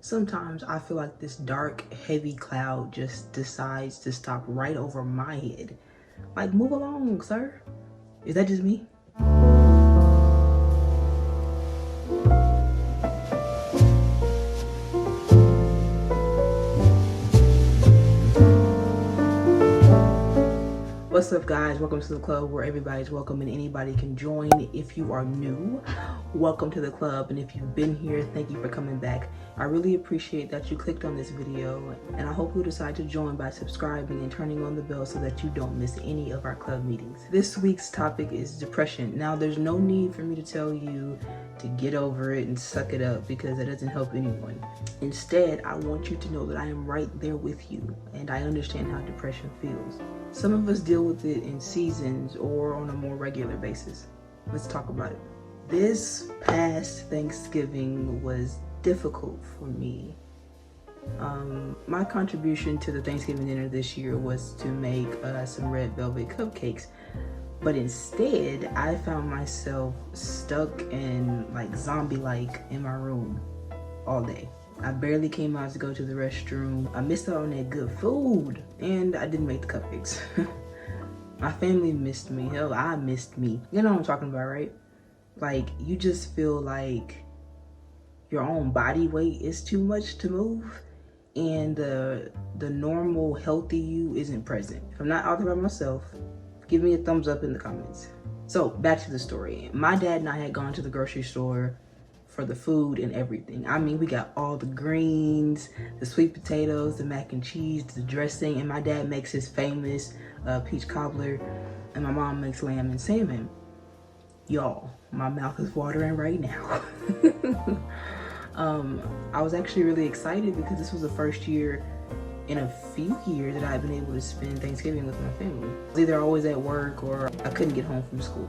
Sometimes I feel like this dark, heavy cloud just decides to stop right over my head. Like, move along, sir. Is that just me? What's up, guys? Welcome to the club where everybody's welcome and anybody can join. If you are new, welcome to the club, and if you've been here, thank you for coming back. I really appreciate that you clicked on this video, and I hope you'll decide to join by subscribing and turning on the bell so that you don't miss any of our club meetings. This week's topic is depression. Now, there's no need for me to tell you to get over it and suck it up, because it doesn't help anyone. Instead, I want you to know that I am right there with you, and I understand how depression feels. Some of us deal with it in seasons or on a more regular basis. Let's talk about it. This past Thanksgiving was difficult for me. My contribution to the Thanksgiving dinner this year was to make some red velvet cupcakes, but instead I found myself stuck and like zombie-like in my room all day. I barely came out to go to the restroom. I missed out on that good food, and I didn't make the cupcakes. My family missed me. Hell, I missed me. You know what I'm talking about, right? Like, you just feel like your own body weight is too much to move, and the normal healthy you isn't present. If I'm not out there by myself, give me a thumbs up in the comments. So back to the story. My dad and I had gone to the grocery store for the food and everything. I mean, we got all the greens, the sweet potatoes, the mac and cheese, the dressing, and my dad makes his famous peach cobbler, and my mom makes lamb and salmon. Y'all, my mouth is watering right now. I was actually really excited because this was the first year in a few years that I've been able to spend Thanksgiving with my family. I was either always at work or I couldn't get home from school.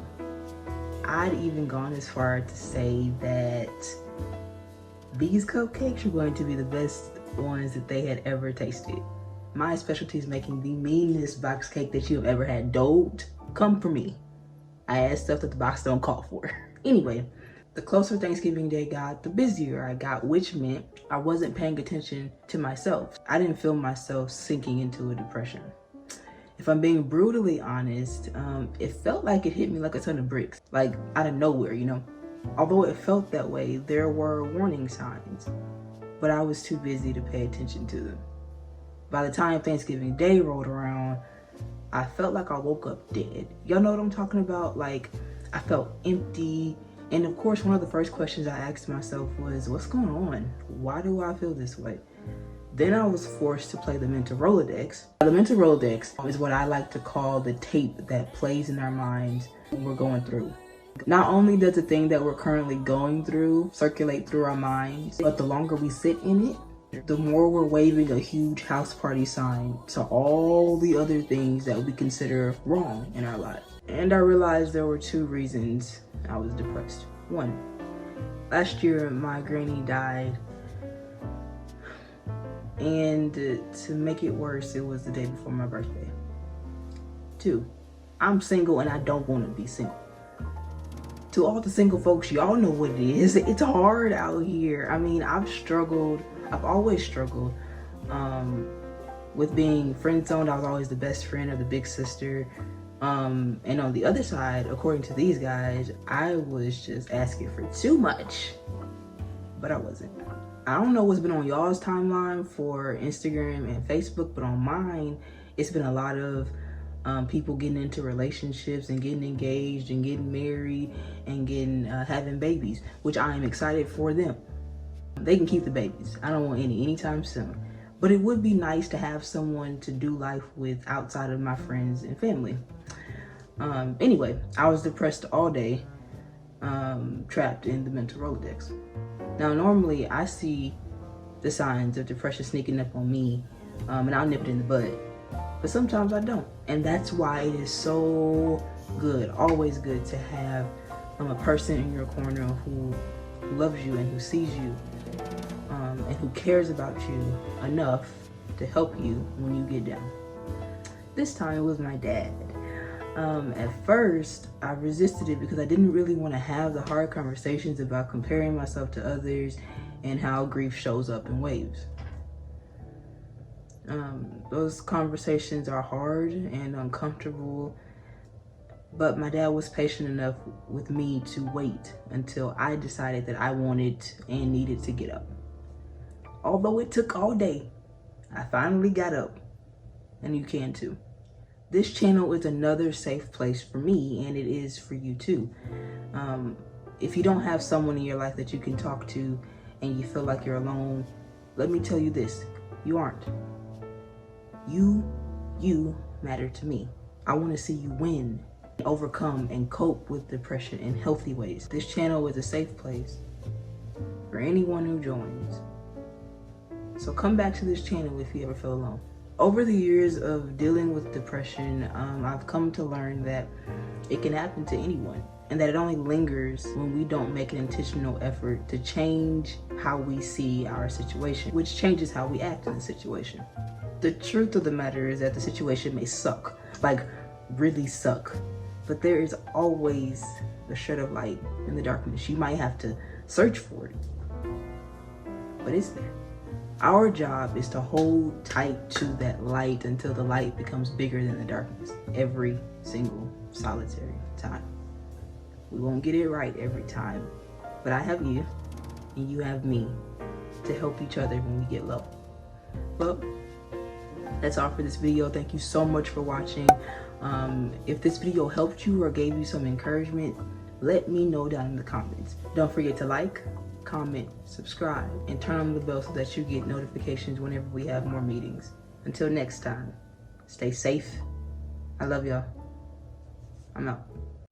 I'd even gone as far to say that these cupcakes are going to be the best ones that they had ever tasted. My specialty is making the meanest box cake that you have ever had. Don't come for me. I add stuff that the box don't call for. Anyway, the closer Thanksgiving Day got, the busier I got, which meant I wasn't paying attention to myself. I didn't feel myself sinking into a depression. If I'm being brutally honest, it felt like it hit me like a ton of bricks, like out of nowhere, you know? Although it felt that way, there were warning signs, but I was too busy to pay attention to them. By the time Thanksgiving Day rolled around, I felt like I woke up dead. Y'all know what I'm talking about? Like, I felt empty. And of course, one of the first questions I asked myself was, what's going on? Why do I feel this way? Then I was forced to play the mental Rolodex. The mental Rolodex is what I like to call the tape that plays in our minds when we're going through. Not only does the thing that we're currently going through circulate through our minds, but the longer we sit in it, the more we're waving a huge house party sign to all the other things that we consider wrong in our lives. And I realized there were two reasons I was depressed. One, last year my granny died. And to make it worse, it was the day before my birthday. 2, I'm single and I don't want to be single. To all the single folks, y'all know what it is. It's hard out here. I mean, I've always struggled with being friend zoned. I was always the best friend or the big sister. And on the other side, according to these guys, I was just asking for too much, but I wasn't. I don't know what's been on y'all's timeline for Instagram and Facebook, but on mine, it's been a lot of people getting into relationships and getting engaged and getting married and having babies, which I am excited for them. They can keep the babies. I don't want anytime soon. But it would be nice to have someone to do life with outside of my friends and family. Anyway, I was depressed all day, trapped in the mental Rolodex. Now, normally I see the signs of depression sneaking up on me, and I'll nip it in the bud. But sometimes I don't. And that's why it is so good, always good, to have a person in your corner who loves you and who sees you, and who cares about you enough to help you when you get down. This time it was my dad. At first, I resisted it because I didn't really want to have the hard conversations about comparing myself to others and how grief shows up in waves. Those conversations are hard and uncomfortable, but my dad was patient enough with me to wait until I decided that I wanted and needed to get up. Although it took all day, I finally got up, and you can too. This channel is another safe place for me, and it is for you too. If you don't have someone in your life that you can talk to and you feel like you're alone, let me tell you this, you aren't. You matter to me. I want to see you win, overcome, and cope with depression in healthy ways. This channel is a safe place for anyone who joins. So come back to this channel if you ever feel alone. Over the years of dealing with depression, I've come to learn that it can happen to anyone, and that it only lingers when we don't make an intentional effort to change how we see our situation, which changes how we act in the situation. The truth of the matter is that the situation may suck, like really suck, but there is always a shred of light in the darkness. You might have to search for it, but it's there. Our job is to hold tight to that light until the light becomes bigger than the darkness every single solitary time. We won't get it right every time, but I have you and you have me to help each other when we get low. Well, that's all for this video. Thank you so much for watching. If this video helped you or gave you some encouragement, let me know down in the comments. Don't forget to like, comment, subscribe, and turn on the bell so that you get notifications whenever we have more meetings. Until next time, stay safe. I love y'all. I'm out.